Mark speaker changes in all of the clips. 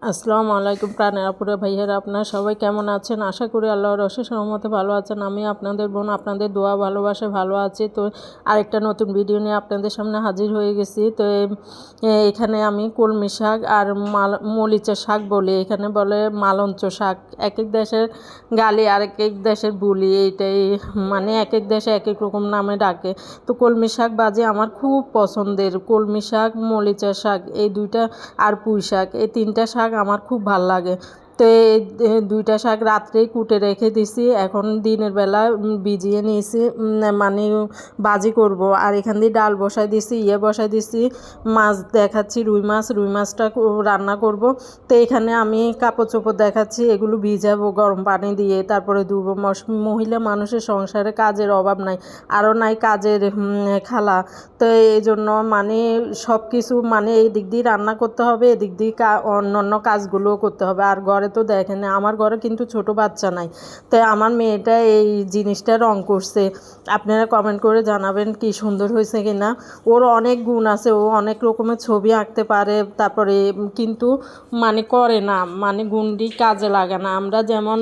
Speaker 1: আসসালামু আলাইকুম প্রাণের আপুরা ভাইয়ারা, আপনারা সবাই কেমন আছেন? আশা করি আল্লাহর অশেষ রহমতে ভালো আছেন। আমি আপনাদের বোন, আপনাদের দোয়া ভালোবাসা ভালো আছি। তো আরেকটা নতুন ভিডিও নিয়ে আপনাদের সামনে হাজির হয়ে গেছি। তো এখানে আমি কলমি শাক আর মরিচের শাক বলি, এখানে বলে মালঞ্চ শাক। এক এক দেশের গালি আর এক এক দেশের বুলি, এইটাই মানে এক এক দেশে এক এক রকম নামে ডাকে। তো কলমি শাক ভাজি আমার খুব পছন্দের। কলমি শাক, মরিচের শাক, এই দুইটা আর পুঁই শাক, এই তিনটা শাক আমার খুব ভাল লাগে। তো এই দুইটা শাক রাত্রেই কুটে রেখে দিছি, এখন দিনের বেলা ভিজিয়ে নিয়েছি, মানে ভাজি করব। আর এখান দিয়ে ডাল বসাই দিছি, বসাই দিছি মাছ দেখাচ্ছি, রুই মাছটা রান্না করব। তো এখানে আমি কাপড় চোপড় দেখাচ্ছি, এগুলো ভিজাবো গরম পানি দিয়ে, তারপরে ধুবো। মহিলা মানুষের সংসারে কাজের অভাব নাই, আরও নাই কাজের খালা। তো এই জন্য মানে সব কিছু মানে এই দিক দিয়ে রান্না করতে হবে, এদিক দিয়ে অন্য কাজগুলোও করতে হবে। আর ঘরে তো দেখেন, আমার ঘরে কিন্তু ছোট বাচ্চা নাই। তাই আমার মেয়েটা এই জিনিসটা রং করছে, আপনারা কমেন্ট করে জানাবেন কি সুন্দর হয়েছে কিনা। ওর অনেক গুণ আছে, ও অনেক রকমের ছবি আঁকতে পারে, তারপরে কিন্তু মানে করে না, মানে গুণটি কাজে লাগে না। আমরা যেমন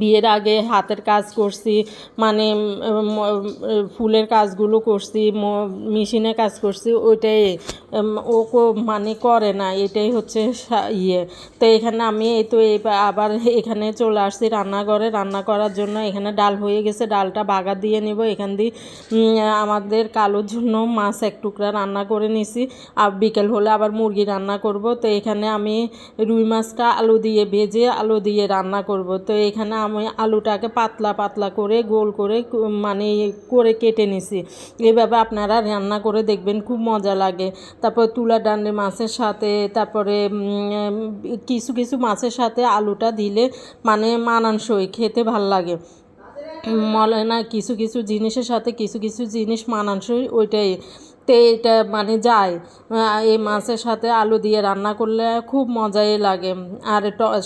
Speaker 1: বিয়ের আগে হাতের কাজ করছি, মানে ফুলের কাজগুলো করছি, মেশিনে কাজ করছি, ওইটাই ও মানে করে না, এটাই হচ্ছে তো এখানে আমি এই তো আবার এখানে চলে আসছি রান্নাঘরে রান্না করার জন্য। এখানে ডাল হয়ে গেছে, ডালটা বাগার দিয়ে নিব। এখান দিয়ে আমাদের কালোর জন্য মাছ এক টুকরা রান্না করে নিছি, আর বিকেল হলে আবার মুরগি রান্না করব। তো এখানে আমি রুই মাছটা আলু দিয়ে ভেজে আলু দিয়ে রান্না করব। তো এখানে আমি আলুটাকে পাতলা পাতলা করে গোল করে মানে করে কেটে নিছি। এইভাবে আপনারা রান্না করে দেখবেন, খুব মজা লাগে। তারপর তুলা ডান্ডি মাছের সাথে, তারপরে কিছু কিছু মাছের সাথে আলুটা দিলে মানে মানানসই, খেতে ভাল লাগে। মনে না কিছু কিছু জিনিসের সাথে কিছু কিছু জিনিস মানানসই, ওইটাই। তো এটা মানে যায়, এই মাছের সাথে আলু দিয়ে রান্না করলে খুব মজাই লাগে। আর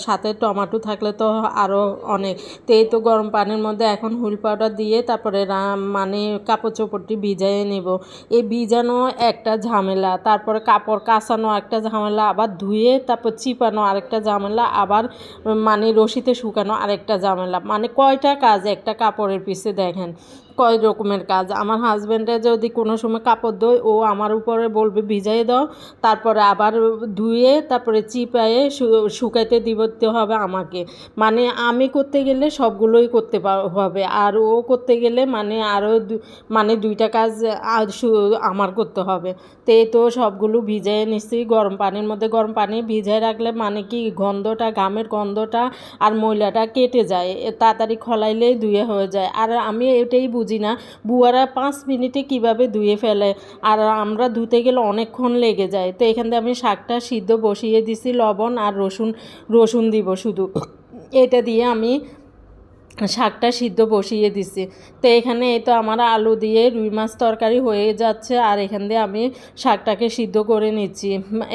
Speaker 1: সাথে টমেটো থাকলে তো আরও অনেক। তো এই তো গরম পানির মধ্যে এখন হুইল পাউডার দিয়ে তারপরে মানে কাপড় চোপড়টি ভিজাইয়ে নেব। এই ভিজানো একটা ঝামেলা, তারপরে কাপড় কাচানো একটা ঝামেলা, আবার ধুয়ে তারপর চিপানো আরেকটা ঝামেলা, আবার মানে রশিতে শুকানো আরেকটা ঝামেলা। মানে কয়টা কাজ একটা কাপড়ের পিছে, দেখেন কয় রকমের কাজ। আমার হাজব্যান্ডে যদি কোনো সময় কাপড় ধোয়, ও আমার উপরে বলবে ভিজাই দাও, তারপরে আবার ধুয়ে তারপরে চিপায়ে শুকাইতে দিতে হবে আমাকে। মানে আমি করতে গেলে সবগুলোই করতে হবে, আর ও করতে গেলে মানে আরও মানে দুইটা কাজ আমার করতে হবে। তো এই তো সবগুলো ভিজাই নিচ্ছি গরম পানির মধ্যে। গরম পানি ভিজাই রাখলে মানে কি গন্ধটা, ঘামের গন্ধটা আর ময়লাটা কেটে যায়, তাড়াতাড়ি খলাইলেই ধুয়ে হয়ে যায়। আর আমি এটাই বুঝি না, বুয়ারা 5 মিনিটে কিভাবে ধুয়ে ফেলে, আর আমরা ধুতে গেলে অনেকক্ষণ লেগে যায়। তো এখান থেকে আমি শাকটা সিদ্ধ বসিয়ে দিছি, লবণ আর রসুন দিব শুধু, এটা দিয়ে আমি শাকটা সিদ্ধ বসিয়ে দিছি। তো এখানে এই তো আমার আলু দিয়ে রুই মাছ তরকারি হয়ে যাচ্ছে, আর এখান দিয়ে আমি শাকটাকে সিদ্ধ করে নিচ্ছি,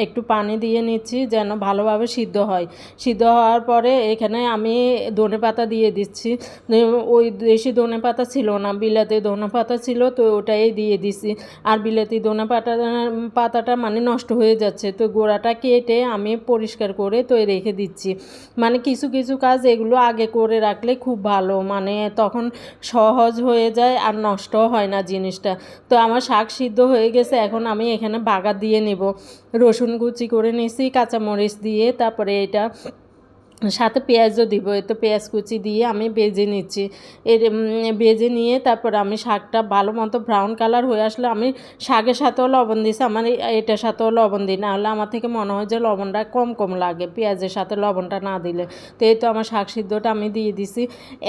Speaker 1: একটু পানি দিয়ে নিচ্ছি যেন ভালোভাবে সিদ্ধ হয়। সিদ্ধ হওয়ার পরে এখানে আমি ধনেপাতা দিয়ে দিচ্ছি। ওই দেশি ধনেপাতা ছিল না, বিলাতি ধনেপাতা ছিল, তো ওটাই দিয়ে দিছি। আর বিলাতি পাতাটা মানে নষ্ট হয়ে যাচ্ছে, তো গোড়াটা কেটে আমি পরিষ্কার করে তো রেখে দিচ্ছি। মানে কিছু কিছু কাজ এগুলো আগে করে রাখলে খুব ভালো, মানে তখন সহজ হয়ে যায় আর নষ্টও হয় না জিনিসটা। তো আমার শাক সিদ্ধ হয়ে গেছে, এখন আমি এখানে বাগার দিয়ে নেব। রসুন কুচি করে নিয়েছি, কাঁচামরিচ দিয়ে, তারপরে এটা সাথে পেঁয়াজও দিব। তো পেঁয়াজ কুচি দিয়ে আমি ভেজে নিচ্ছি। ভেজে নিয়ে তারপর আমি শাকটা ভালো মতো ব্রাউন কালার হয়ে আসলে আমি শাকের সাথেও লবণ দিছি, আমার এটার সাথেও লবণ দিই, নাহলে আমার থেকে মনে হয় যে লবণটা কম কম লাগে পেঁয়াজের সাথে লবণটা না দিলে। তো এই তো আমার শাক সিদ্ধটা আমি দিয়ে দিছি।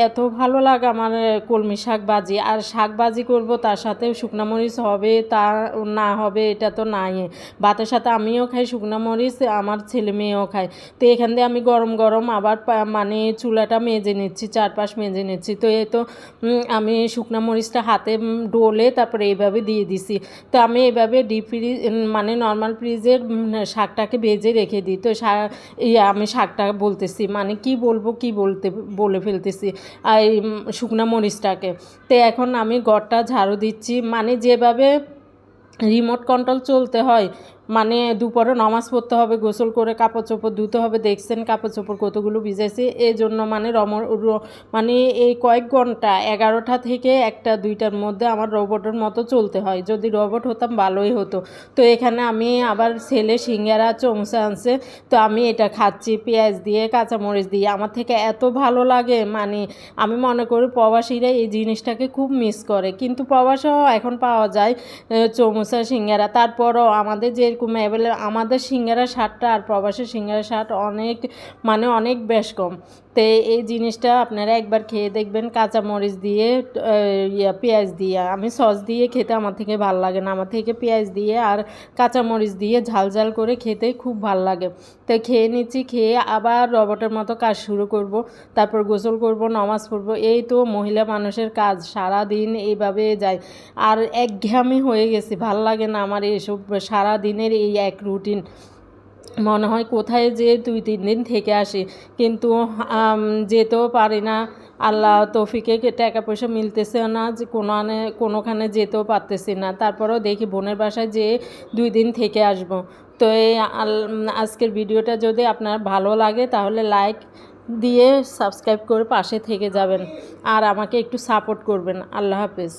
Speaker 1: এত ভালো লাগে আমার কলমি শাক ভাজি। আর শাক ভাজি করবো, তার সাথে শুকনো মরিচ হবে তা না হবে এটা তো নাই। ভাতের সাথে আমিও খাই শুকনো মরিচ, আমার ছেলে মেয়েও খায়। তো এখান দিয়ে আমি গরম গরম আবার মানে চুলাটা মেজে নিচ্ছি, চারপাশ মেজে নিচ্ছি। তো এই তো আমি শুকনো মরিচটা হাতে ডলে তারপরে এইভাবে দিয়ে দিছি। তো আমি এইভাবে ডিপ ফ্রিজ মানে নর্মাল ফ্রিজের শাকটাকে ভেজে রেখে দিই। তো আমি শাকটা বলতেছি, মানে কি বলবো কি বলে ফেলতেছি এই শুকনো মরিচটাকে। তো এখন আমি ঘরটা ঝাড়ু দিচ্ছি, মানে যেভাবে রিমোট কন্ট্রোল চলতে হয়, মানে দুপুরে নামাজ পড়তে হবে, গোসল করে কাপড় চোপড় ধুতে হবে। দেখছেন কাপড় চোপড় কতগুলো ভিজাইছে। এই জন্য মানে মানে এই কয়েক ঘন্টা 11টা থেকে 1টা 2টার মধ্যে আমার রোবটের মতো চলতে হয়। যদি রোবট হতাম ভালোই হতো। তো এখানে আমি আবার ছেলে সিঙ্গারা চমচা আনছে, তো আমি এটা খাচ্ছি পেঁয়াজ দিয়ে কাঁচামরিচ দিয়ে। আমার থেকে এত ভালো লাগে, মানে আমি মনে করি প্রবাসীরা এই জিনিসটাকে খুব মিস করে, কিন্তু প্রবাসেও এখন পাওয়া যায় চমচা সিঙ্গারা। তারপরও আমাদের যেরকম আমাদের সিঙ্গারা স্বাদটা আর প্রবাসী সিঙ্গারা স্বাদ অনেক মানে অনেক বেশ কম। তো এই জিনিসটা আপনারা একবার খেয়ে দেখবেন কাঁচামরিচ দিয়ে পেঁয়াজ দিয়ে। আমি সস দিয়ে খেতে আমার থেকে ভালো লাগে না, আমার থেকে পেঁয়াজ দিয়ে আর কাঁচামরিচ দিয়ে ঝাল ঝাল করে খেতে খুব ভালো লাগে। তো খেয়ে নিচ্ছি, খেয়ে আবার রবটের মতো কাজ শুরু করব। তারপর গোসল করব, নামাজ পড়ব। এই তো মহিলা মানুষের কাজ, সারা দিন এইভাবে যায়। আর একঘেয়েমি হয়ে গেছে, ভাল লাগে না আমার এসব সারা দিনের এই এক রুটিন। মনে হয় কোথায় যে 2-3 দিন থেকে আসি, কিন্তু যেতেও পারি না। আল্লাহ তৌফিকে টাকা পয়সা মিলতেছে না, যে কোনোখানে যেতেও পারতেছি না। তারপরেও দেখি বোনের বাসায় যেয়ে 2 দিন থেকে আসব। তো এই আজকের ভিডিওটা যদি আপনার ভালো লাগে তাহলে লাইক দিয়ে সাবস্ক্রাইব করে পাশে থেকে যাবেন আর আমাকে একটু সাপোর্ট করবেন। আল্লাহ হাফেজ।